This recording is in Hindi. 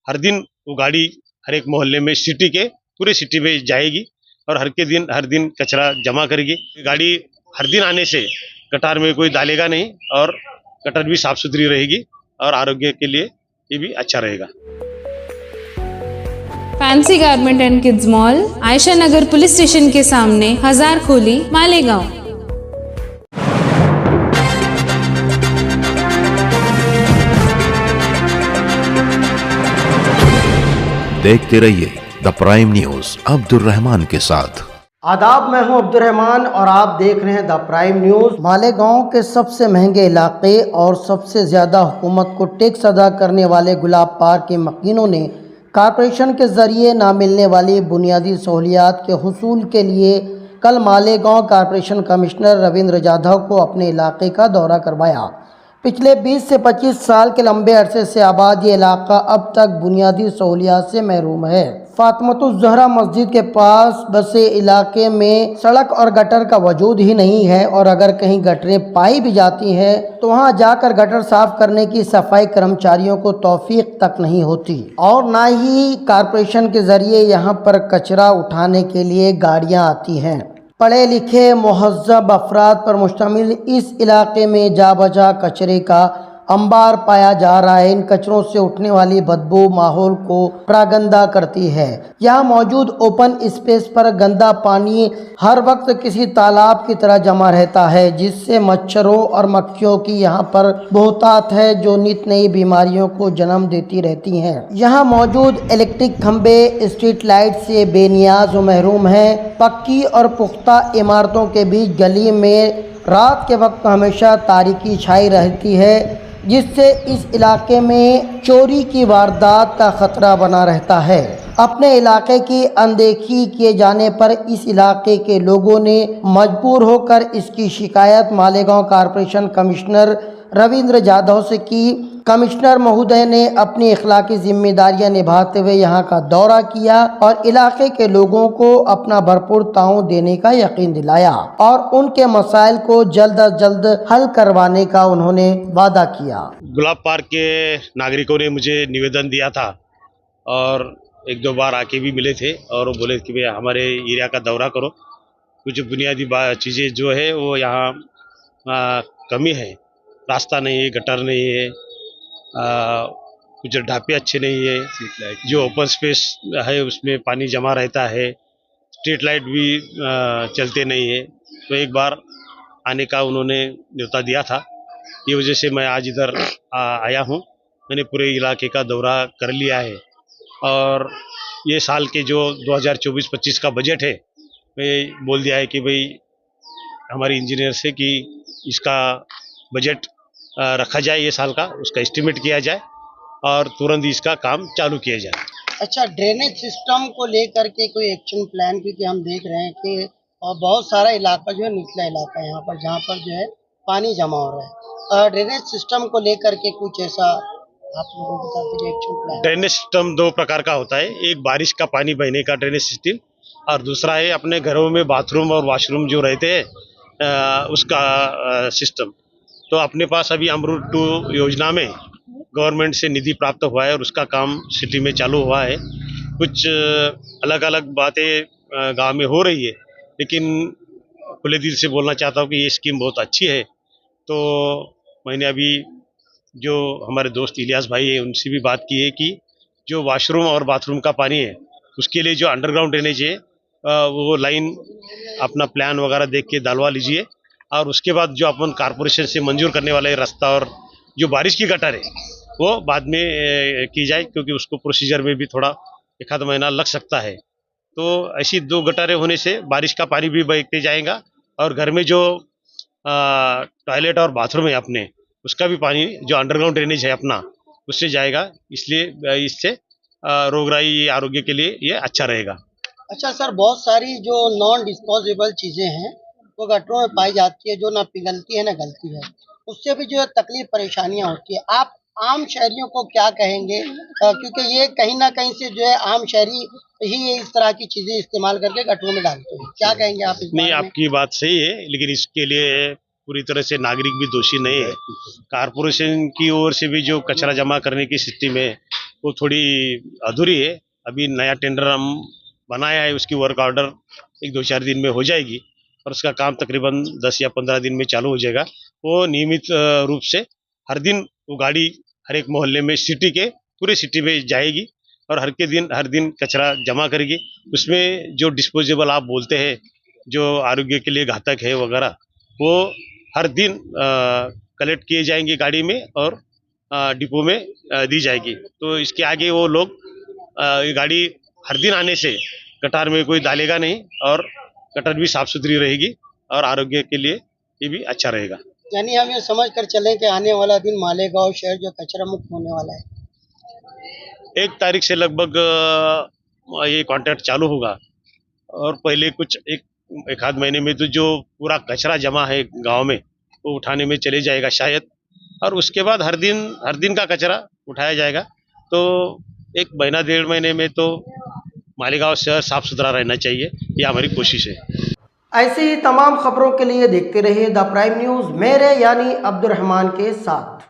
हर दिन वो गाड़ी हर एक मोहल्ले में सिटी के पूरे सिटी में जाएगी और हर दिन कचरा जमा करेगी। गाड़ी हर दिन आने से गटार में कोई डालेगा नहीं और गटर भी साफ सुथरी रहेगी और आरोग्य के लिए ये भी अच्छा रहेगा। Fancy garment and kids mall, Ayesha Nagar police station के सामने, हजार खोली, मालेगांव। देखते रहिए the prime news Abdul Rahman के साथ। आदाब, मैं हूं अब्दुल रहमान और आप देख रहे हैं द प्राइम न्यूज। मालेगांव के सबसे महंगे इलाके और सबसे ज्यादा हुकूमत को टैक्स अदा करने वाले गुलाब पार्क के मकीनों ने कॉरपोरेशन के जरिए ना मिलने वाली बुनियादी सहूलियात के हुसूल के लिए कल मालेगांव कॉरपोरेशन कमिश्नर रविंद्र जाधव को अपने इलाके का दौरा करवाया। पिछले 20 से 25 साल के लंबे अरसे से आबाद ये इलाका अब तक बुनियादी सहूलियात से महरूम है। फातिमतुज ज़हरा मस्जिद के पास बसे इलाके में सड़क और गटर का वजूद ही नहीं है और अगर कहीं गटरें पाई भी जाती हैं तो वहां जाकर गटर साफ करने की सफाई कर्मचारियों को तौफीक तक नहीं होती और ना ही कॉरपोरेशन के जरिए यहां पर कचरा उठाने के लिए गाड़ियां आती हैं। पढ़े लिखे मुहज़्ज़ब अफराद पर मुश्तमिल इस इलाके में जा बजा कचरे का अंबार पाया जा रहा है। इन कचरों से उठने वाली बदबू माहौल को बड़ा गंदा करती है। यहाँ मौजूद ओपन स्पेस पर गंदा पानी हर वक्त किसी तालाब की तरह जमा रहता है जिससे मच्छरों और मक्खियों की यहाँ पर बहुतायत है जो नित नई बीमारियों को जन्म देती रहती हैं। यहाँ मौजूद इलेक्ट्रिक खंबे स्ट्रीट लाइट से बेनियाज व महरूम हैं। पक्की और पुख्ता इमारतों के बीच गली में रात के वक्त हमेशा तारीकी छाई रहती है जिससे इस इलाके में चोरी की वारदात का खतरा बना रहता है। अपने इलाके की अनदेखी किए जाने पर इस इलाके के लोगों ने मजबूर होकर इसकी शिकायत मालेगांव कॉरपोरेशन कमिश्नर रविंद्र जाधव से की। कमिश्नर महोदय ने अपनी इखलाकी जिम्मेदारियां निभाते हुए यहाँ का दौरा किया और इलाके के लोगों को अपना भरपूर ताउन देने का यकीन दिलाया और उनके मसाइल को जल्द अज जल्द हल करवाने का उन्होंने वादा किया। गुलाब पार्क के नागरिकों ने मुझे निवेदन दिया था और एक दो बार आके भी मिले थे और वो बोले कि भाई हमारे एरिया का दौरा करो, कुछ बुनियादी चीज़ें जो है वो यहाँ कमी है, रास्ता नहीं है, गटर नहीं है, कुछ ढापे अच्छे नहीं है, जो ओपन स्पेस है उसमें पानी जमा रहता है, स्ट्रीट लाइट भी चलते नहीं है। तो एक बार आने का उन्होंने न्योता दिया था, ये वजह से मैं आज इधर आया हूँ। मैंने पूरे इलाके का दौरा कर लिया है और ये साल के जो 2024-25 का बजट है मैं बोल दिया है कि भाई हमारे इंजीनियर से कि इसका बजट रखा जाए, ये साल का उसका एस्टिमेट किया जाए और तुरंत इसका काम चालू किया जाए। अच्छा, ड्रेनेज सिस्टम को लेकर के कोई एक्शन प्लान, क्योंकि हम देख रहे हैं कि बहुत सारा इलाका जो है निचला इलाका है यहाँ पर जहाँ पर जो है पानी जमा हो रहा है। ड्रेनेज सिस्टम को लेकर के कुछ ऐसा आप लोगों के साथ एक्शन प्लान? ड्रेनेज सिस्टम दो प्रकार का होता है, एक बारिश का पानी बहने का ड्रेनेज सिस्टम और दूसरा है अपने घरों में बाथरूम और वॉशरूम जो रहते हैं उसका सिस्टम। तो अपने पास अभी अमरूद 2 योजना में गवर्नमेंट से निधि प्राप्त हुआ है और उसका काम सिटी में चालू हुआ है। कुछ अलग अलग बातें गांव में हो रही है, लेकिन खुले दिल से बोलना चाहता हूँ कि ये स्कीम बहुत अच्छी है। तो मैंने अभी जो हमारे दोस्त इलियास भाई है उनसे भी बात की है कि जो वॉशरूम और बाथरूम का पानी है उसके लिए जो अंडरग्राउंड ड्रेनेज है वो लाइन अपना प्लान वगैरह देख के डालवा लीजिए और उसके बाद जो अपन कारपोरेशन से मंजूर करने वाले रास्ता और जो बारिश की गटर है वो बाद में की जाए, क्योंकि उसको प्रोसीजर में भी थोड़ा 1 आध महीना लग सकता है। तो ऐसी 2 गटारें होने से बारिश का पानी भी बहते जाएगा और घर में जो टॉयलेट और बाथरूम है अपने उसका भी पानी जो अंडरग्राउंड ड्रेनेज है अपना उससे जाएगा, इसलिए इससे रोगराई आरोग्य के लिए ये अच्छा रहेगा। अच्छा सर, बहुत सारी जो नॉन डिस्पोजेबल चीज़ें हैं वो गटरों में पाई जाती है जो ना पिघलती है ना गलती है, उससे भी जो है तकलीफ परेशानियां होती है। आप आम शहरियों को क्या कहेंगे, क्योंकि ये कहीं ना कहीं से जो है आम शहरी ही इस तरह की चीज़ें इस्तेमाल करके गटरों में डालते हैं, क्या कहेंगे आप इस नहीं, बारे में? आपकी बात सही है, लेकिन इसके लिए पूरी तरह से नागरिक भी दोषी नहीं है। कारपोरेशन की ओर से भी जो कचरा जमा करने की सिस्टम है वो थोड़ी अधूरी है। अभी नया टेंडर हम बनाया है, उसकी वर्क ऑर्डर 1-2-4 दिन में हो जाएगी और उसका काम तकरीबन 10 या 15 दिन में चालू हो जाएगा। वो नियमित रूप से हर दिन वो गाड़ी हर एक मोहल्ले में सिटी के पूरे सिटी में जाएगी और हर दिन कचरा जमा करेगी। उसमें जो डिस्पोजेबल आप बोलते हैं जो आरोग्य के लिए घातक है वगैरह, वो हर दिन कलेक्ट किए जाएंगे गाड़ी में और डिपो में दी जाएगी। तो इसके आगे वो लोग ये गाड़ी हर दिन आने से कतार में कोई डालेगा नहीं और कतार भी साफ सुथरी रहेगी और आरोग्य के लिए ये भी अच्छा रहेगा। यानी हम ये समझ कर चलें कि आने वाला दिन मालेगांव शहर जो कचरा मुक्त होने वाला है। 1 तारीख से लगभग ये कॉन्ट्रैक्ट चालू होगा और पहले कुछ एक आध महीने में तो जो पूरा कचरा जमा है गांव में वो उठाने में चले जाएगा शायद, और उसके बाद हर दिन का कचरा उठाया जाएगा। तो 1 महीना 1.5 महीने में तो मालेगांव शहर साफ सुथरा रहना चाहिए, ये हमारी कोशिश है। ऐसी ही तमाम खबरों के लिए देखते रहिए द प्राइम न्यूज़ मेरे यानी अब्दुल रहमान के साथ।